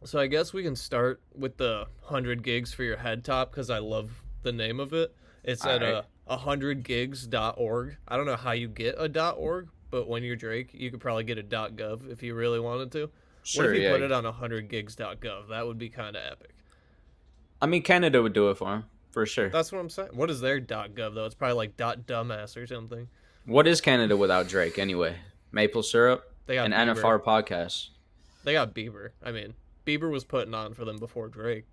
So I guess we can start with the 100 gigs for your head top because I love the name of it. It's All at right. 100gigs.org. I don't know how you get a .org, but when you're Drake, you could probably get a .gov if you really wanted to. What if Sure, you put yeah. it on 100gigs.gov? That would be kind of epic. I mean, Canada would do it for him, for sure. That's what I'm saying. What is their .gov though? It's probably like .dumbass or something. What is Canada without Drake anyway? Maple syrup They got and Bieber. NFR podcast. They got Bieber. I mean, Bieber was putting on for them before Drake,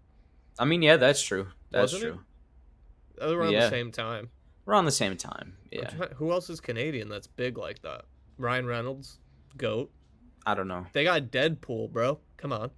I mean, yeah, that's true. That's wasn't he? true. Around the Yeah, same time. around the same time. Yeah, Who else is Canadian that's big like that? Ryan Reynolds, goat. I don't know. They got Deadpool, bro. Come on.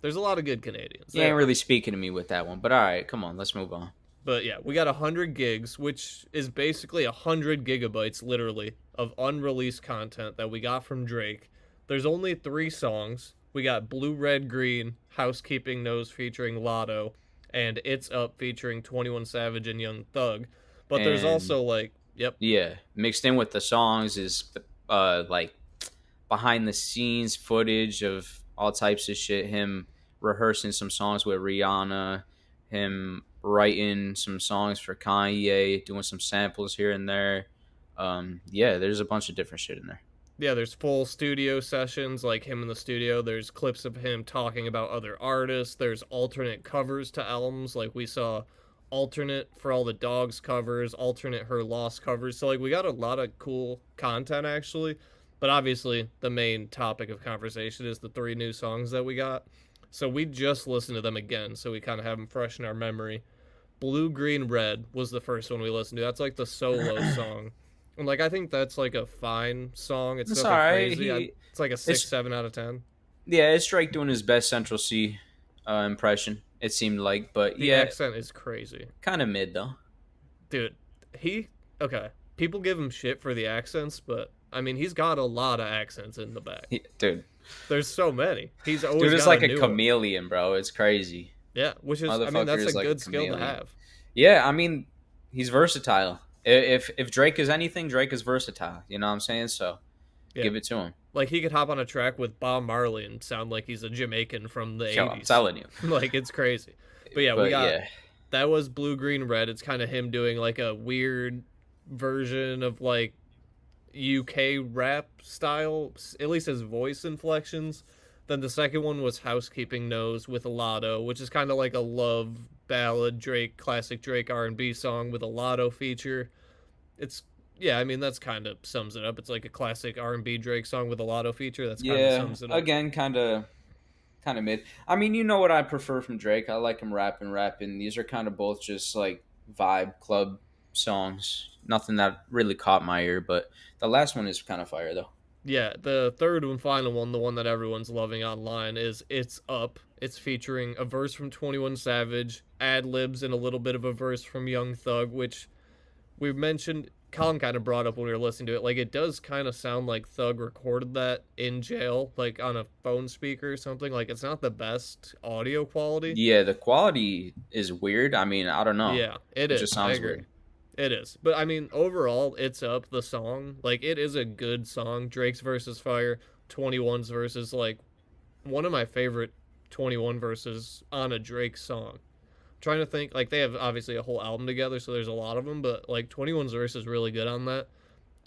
There's a lot of good Canadians. You There ain't are. really speaking to me with that one, but all right, come on, let's move on. But yeah, we got 100 gigs, which is basically 100 gigabytes, literally, of unreleased content that we got from Drake. There's only 3 songs. We got Blue, Red, Green, Housekeeping Knows featuring Latto, and It's Up featuring 21 Savage and Young Thug. But there's And also, like, yep, yeah, mixed in with the songs is like behind the scenes footage of all types of shit. Him rehearsing some songs with Rihanna, him writing some songs for Kanye, doing some samples here and there. Yeah, there's a bunch of different shit in there. yeah, there's full studio sessions, like him in the studio. There's clips of him talking about other artists. There's alternate covers to albums. Like we saw alternate for all the dogs covers, alternate her lost covers. So like we got a lot of cool content actually. But obviously the main topic of conversation is the 3 new songs that we got. So we just listened to them again, so we kind of have them fresh in our memory. Blue, Green, Red was the first one we listened to. That's like the solo song. And like I think that's like a fine song. It's It's all nothing right. crazy. It's like a six, It's 7 out of 10. yeah, it's Drake doing his best Central C impression. It seemed like, but The yeah, accent is crazy, kind of mid though. dude. He okay. People give him shit for the accents, but I mean he's got a lot of accents in the back. Dude, There's so many. He's always dude is got a like a new one. chameleon, bro. It's crazy. Yeah, which is I mean Motherfucker that's a is like a good skill to chameleon. have. Yeah, I mean, he's versatile. If Drake is anything, Drake is versatile. You know what I'm saying? So Yeah, give it to him. like he could hop on a track with Bob Marley and sound like he's a Jamaican from the Yo, I'm 80s. telling you. Like it's crazy. But yeah, we But got yeah, that was Blue, Green, Red. It's kind of him doing like a weird version of like UK rap style, at least his voice inflections. Then the second one was Housekeeping Knows with a Lotto, which is kind of like a love ballad Drake, classic Drake R&B song with a Lotto feature. It's yeah, I mean that's kind of sums it up. It's like a classic R&B Drake song with a Lotto feature. That's kind of yeah. sums it up. Again, kind of mid. I mean, you know what I prefer from Drake? I like him rapping. These are kind of both just like vibe club songs. Nothing that really caught my ear, but the last one is kind of fire though. Yeah, the third and final one, the one that everyone's loving online, is It's Up. It's featuring a verse from 21 Savage, ad libs, and a little bit of a verse from Young Thug, which we mentioned. Colin kind of brought up when we were listening to it. Like, it does kind of sound like Thug recorded that in jail, like on a phone speaker or something. Like, it's not the best audio quality. Yeah, the quality is weird. I mean, I don't know. Yeah, it It just is. I sounds agree. weird. It is. But I mean, overall, It's Up, the song. Like, it is a good song. Drake's versus Fire, 21's versus, like, one of my favorite 21 verses on a Drake song. I'm trying to think, like, they have obviously a whole album together, so there's a lot of them, but, like, 21's verse is really good on that.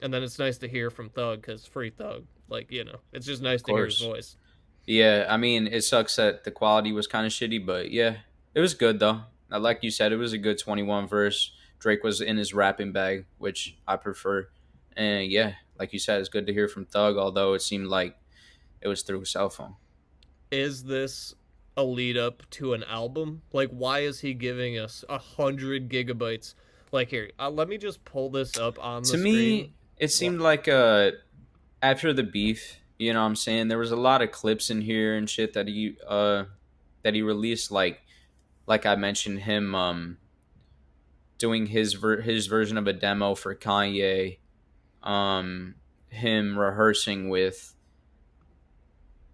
And then it's nice to hear from Thug, because free Thug. Like, it's just nice Of to hear his course. voice. Yeah, I mean, it sucks that the quality was kind of shitty, but yeah, it was good though. Like you said, it was a good 21 verse. Drake was in his rapping bag, which I prefer. And yeah, like you said, it's good to hear from Thug, although it seemed like it was through a cell phone. Is this a lead up to an album? Like, why is he giving us 100 gigabytes? Like, here, let me just pull this up on the To screen. me, it What? seemed like after the beef, you know what I'm saying? There was a lot of clips in here and shit that he released like I mentioned him doing his version of a demo for Kanye, him rehearsing with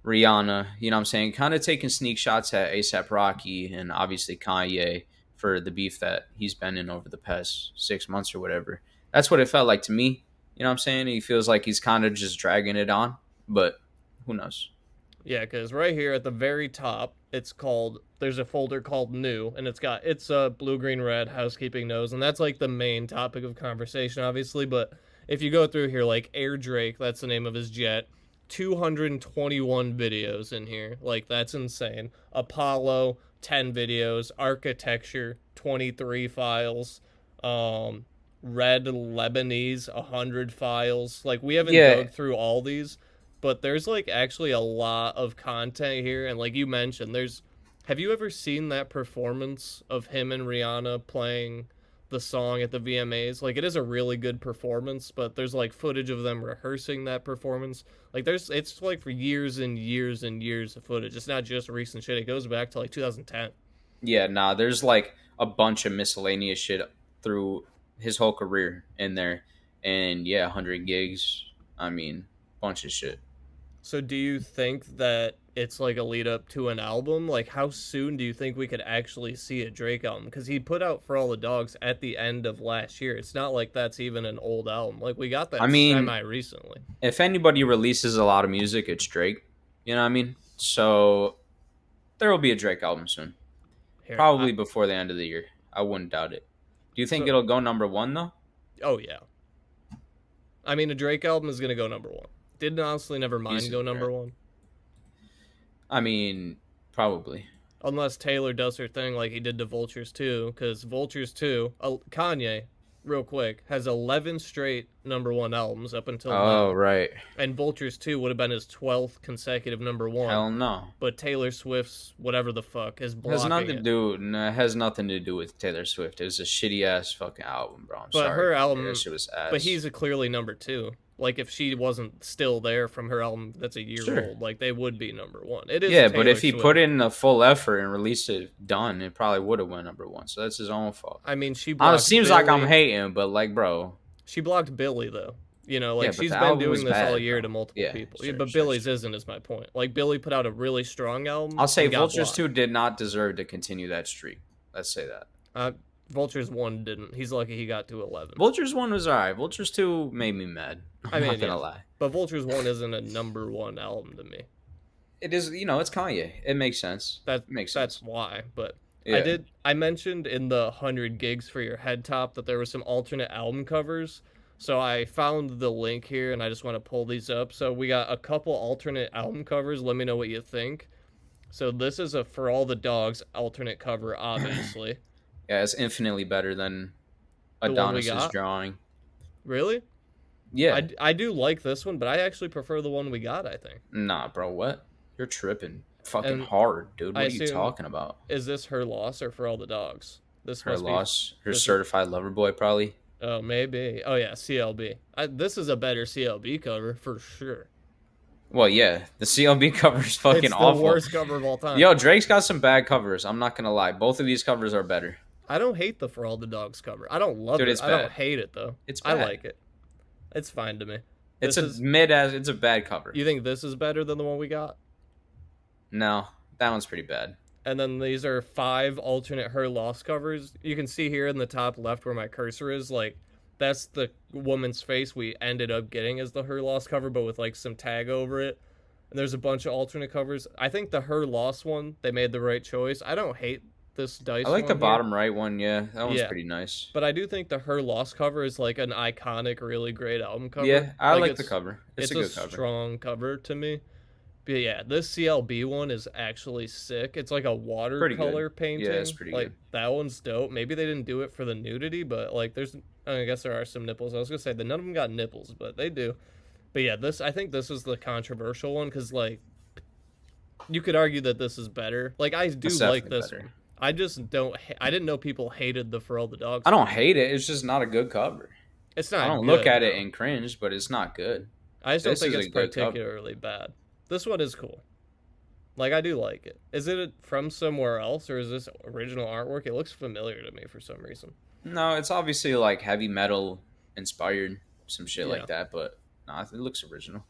Rihanna, you know what I'm saying? Kind of taking sneak shots at ASAP Rocky and obviously Kanye for the beef that he's been in over the past 6 months or whatever. That's what it felt like to me. You know what I'm saying? He feels like he's kind of just dragging it on, but who knows? Yeah, because right here at the very top, there's a folder called New, and it's blue, green, red, housekeeping knows, and that's like the main topic of conversation, obviously. But if you go through here, like Air Drake, that's the name of his jet, 221 videos in here. Like, that's insane. Apollo, 10 videos. Architecture, 23 files. Um, Red Lebanese, 100 files. Like, we haven't Yeah, dug through all these, but there's like actually a lot of content here, and like you mentioned, there's have you ever seen that performance of him and Rihanna playing the song at the VMAs? Like, it is a really good performance, but there's like footage of them rehearsing that performance. Like, it's like for years and years and years of footage. It's not just recent shit. It goes back to like 2010. yeah, nah. There's like a bunch of miscellaneous shit through his whole career in there, and yeah, 100 gigs. I mean, bunch of shit. So do you think that it's like a lead up to an album? Like, how soon do you think we could actually see a Drake album? Because he put out For All the Dogs at the end of last year. It's not like that's even an old album. Like, we got I that mean, semi recently. if anybody releases a lot of music, it's Drake. You know what I mean? So there will be a Drake album soon, Here, probably before the end of the year. I wouldn't doubt it. Do you think so it'll go number one though? oh yeah, I mean, a Drake album is gonna go number one. Didn't honestly never mind go Easily, right? number one, I mean, probably. unless Taylor does her thing like he did to Vultures 2. Because Vultures 2, Kanye, real quick, has 11 straight number one albums up until Oh, now. right. And Vultures 2 would have been his 12th consecutive number one. Hell no. But Taylor Swift's whatever the fuck is Has nothing blocking to it. do. No, it has nothing to do with Taylor Swift. It was a shitty ass fucking album, bro. I'm But sorry. her Yeah, that album, shit was ass. but he's a clearly number two. Like, if she wasn't still there from her album that's a year Sure. old, like, they would be number one. It is Yeah, Taylor but if he Swift. put in the full effort and released it done, it probably would have went number one. So that's his own fault. I mean, she I don't know, it blocked seems Billy. like I'm hating, but like, bro. She blocked Billy though. You know, like, Yeah, but she's the been album was doing this all bad, year bro. to multiple Yeah, people. sure, But sure, Billy's sure. isn't, is my point. Like, Billy put out a really strong album. I'll say and got Vultures blocked. 2 did not deserve to continue that streak. Let's say that. Vultures 1 didn't. He's lucky he got to 11. Vultures 1 was alright. Vultures 2 made me mad. I'm not gonna lie. But Vultures 1 isn't a number one album to me. It is, it's Kanye. It makes sense. It makes sense. That's why. But Yeah. I mentioned in the 100 gigs for your head top that there were some alternate album covers. So I found the link here, and I just want to pull these up. So we got a couple alternate album covers. Let me know what you think. So this is a For All the Dogs alternate cover, obviously. Yeah, it's infinitely better than The one we Adonis's got? drawing. Really? Yeah. I do like this one, but I actually prefer the one we got, I think. Nah, bro, what? You're tripping. Fucking And hard, dude. What I are you assume- talking about? Is this Her Loss or For All the Dogs? This Her must be. loss. Her this is- certified lover boy, probably. Oh, maybe. Oh, yeah, CLB. This is a better CLB cover, for sure. Well, yeah. The CLB cover is fucking It's the awful. worst cover of all time. Yo, Drake's got some bad covers. I'm not gonna lie. Both of these covers are better. I don't hate the For All the Dogs cover. I don't love Dude, it. it's I don't bad. hate it, though. It's I bad. like it. It's fine to me. It's This is- it's a bad cover. You think this is better than the one we got? No, that one's pretty bad. And then these are 5 alternate Her Loss covers. You can see here in the top left where my cursor is, like, that's the woman's face we ended up getting as the Her Loss cover, but with, like, some tag over it. And there's a bunch of alternate covers. I think the Her Loss one, they made the right choice. I don't hate this dice I like the one here, bottom right one, yeah. That one's Yeah. pretty nice. but I do think the Her Loss cover is, like, an iconic, really great album cover. Yeah, I like the it's- cover. It's a good cover. strong cover to me. But yeah, this CLB one is actually sick. It's like a watercolor painting. Yeah, it's pretty like, good. That one's dope. Maybe they didn't do it for the nudity, but like I guess there are some nipples. I was gonna say that none of them got nipples, but they do. But yeah, I think this is the controversial one because like you could argue that this is better. Like I do It's like definitely this better. one. I just don't. I didn't know people hated the For All the Dogs. I don't hate it. It's just not a good cover. It's not. I don't good, look at it no. and cringe, but it's not good. I just don't This think is it's a good cover. particularly bad. This one is cool. Like, I do like it. Is it from somewhere else, or is this original artwork? It looks familiar to me for some reason. No, it's obviously like heavy metal inspired, some shit Yeah. like that, but nah, it looks original.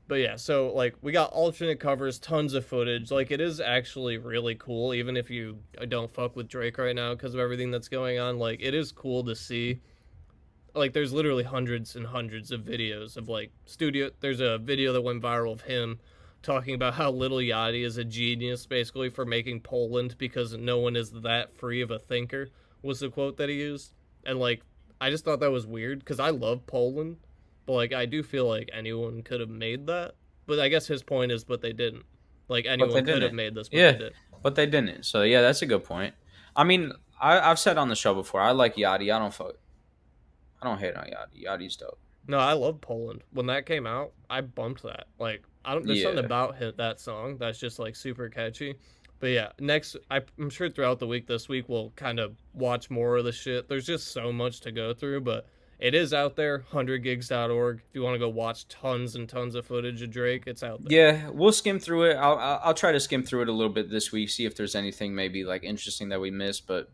But yeah, so, like, we got alternate covers, tons of footage. Like, it is actually really cool, even if you don't fuck with Drake right now because of everything that's going on. Like, it is cool to see. Like, there's literally hundreds and hundreds of videos of, like, there's a video that went viral of him talking about how Lil Yachty is a genius, basically, for making Poland because no one is that free of a thinker, was the quote that he used. And, like, I just thought that was weird because I love Poland, but, like, I do feel like anyone could have made that. But I guess his point is, but they didn't. Like, But they anyone could have didn't. made this, but they Yeah, didn't. but they didn't. So yeah, that's a good point. I mean, I've said on the show before, I like Yachty. I don't hate on Yachty. Yachty's dope. No, I love Poland. When that came out, I bumped that. Like, I don't. There's something Yeah. about that song that's just like super catchy. But yeah, next, I'm sure throughout the week this week we'll kind of watch more of the shit. There's just so much to go through, but it is out there. 100gigs.org. If you want to go watch tons and tons of footage of Drake, it's out there. Yeah, we'll skim through it. I'll try to skim through it a little bit this week, see if there's anything maybe like interesting that we missed. But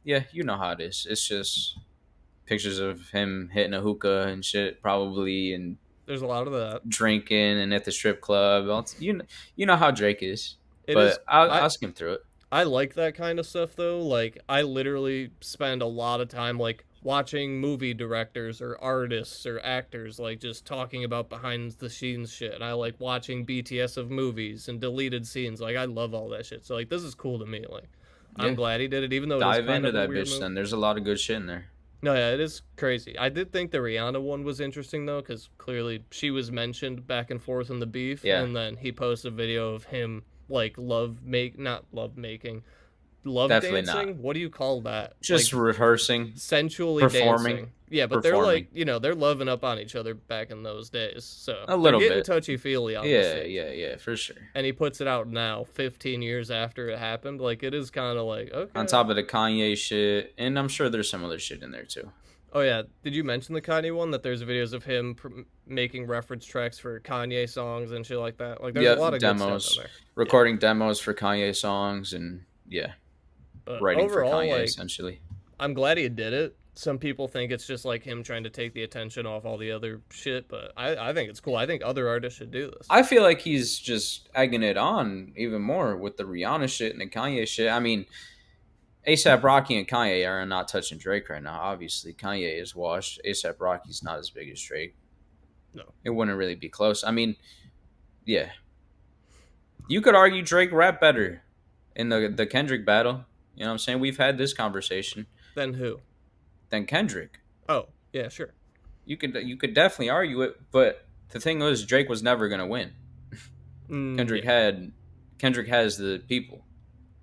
yeah, you know how it is. It's just pictures of him hitting a hookah and shit, probably, and There's a lot of that. drinking and at the strip club. You know how Drake is. It is. But I'll skim through it. I like that kind of stuff though. Like I literally spend a lot of time like watching movie directors or artists or actors like just talking about behind the scenes shit. And I like watching BTS of movies and deleted scenes. Like I love all that shit. So like this is cool to me. Like Yeah. I'm glad he did it, even though it is Dive kind into of a that weird bitch. movie. Then there's a lot of good shit in there. No, yeah, it is crazy. I did think the Rihanna one was interesting though, because clearly she was mentioned back and forth in the beef, Yeah. and then he posted a video of him like not love making, love Definitely dancing. not. What do you call that? Just like rehearsing, sensually performing. dancing. Yeah, but they're Performing. like they're loving up on each other back in those days. So A little they're getting bit. touchy feely on the Yeah, stage. yeah, for sure. And he puts it out now, 15 years after it happened. Like it is kind of like okay. On top of the Kanye shit, and I'm sure there's some other shit in there too. Oh yeah, did you mention the Kanye one? That there's videos of him making reference tracks for Kanye songs and shit like that. Like there's a lot of good demos, stuff in there. recording demos for Kanye songs, and But writing for overall, Kanye like essentially. I'm glad he did it. Some people think it's just like him trying to take the attention off all the other shit, but I think it's cool. I think other artists should do this. I feel like he's just egging it on even more with the Rihanna shit and the Kanye shit. I mean, ASAP Rocky and Kanye are not touching Drake right now. Obviously, Kanye is washed. ASAP Rocky's not as big as Drake. No. It wouldn't really be close. I mean, yeah. You could argue Drake rap better in the Kendrick battle. You know what I'm saying? We've had this conversation. Then who? Than Kendrick. Oh, yeah, sure. You could definitely argue it, but the thing was Drake was never gonna win. Kendrick has the people.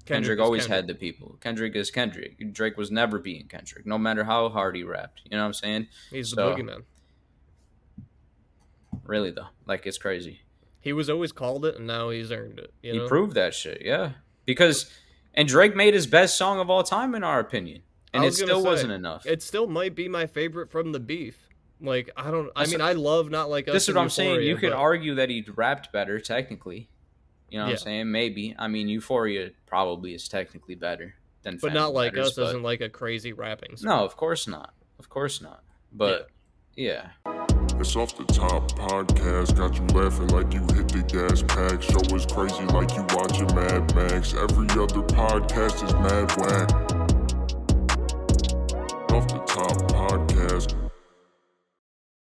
Kendrick always had the people. Kendrick is Kendrick. Drake was never beating Kendrick, no matter how hard he rapped. You know what I'm saying? He's the boogeyman. Really though, like it's crazy. He was always called it, and now he's earned it. You know? He proved that shit, yeah. And Drake made his best song of all time, in our opinion, and it still wasn't enough. It still might be my favorite from the beef. Like I mean, I love Not Like Us. This is what I'm Euphoria, saying. You could but argue that he rapped better, technically. You know what I'm Yeah. saying? Maybe. I mean, Euphoria probably is technically better than. But Family Not Like Matters, Us but- isn't like a crazy rapping song. No, of course not. Of course not. But yeah. It's Off the Top podcast, got you laughing like you hit the gas pack. Show is crazy like you watching Mad Max. Every other podcast is mad whack. Off the Top podcast.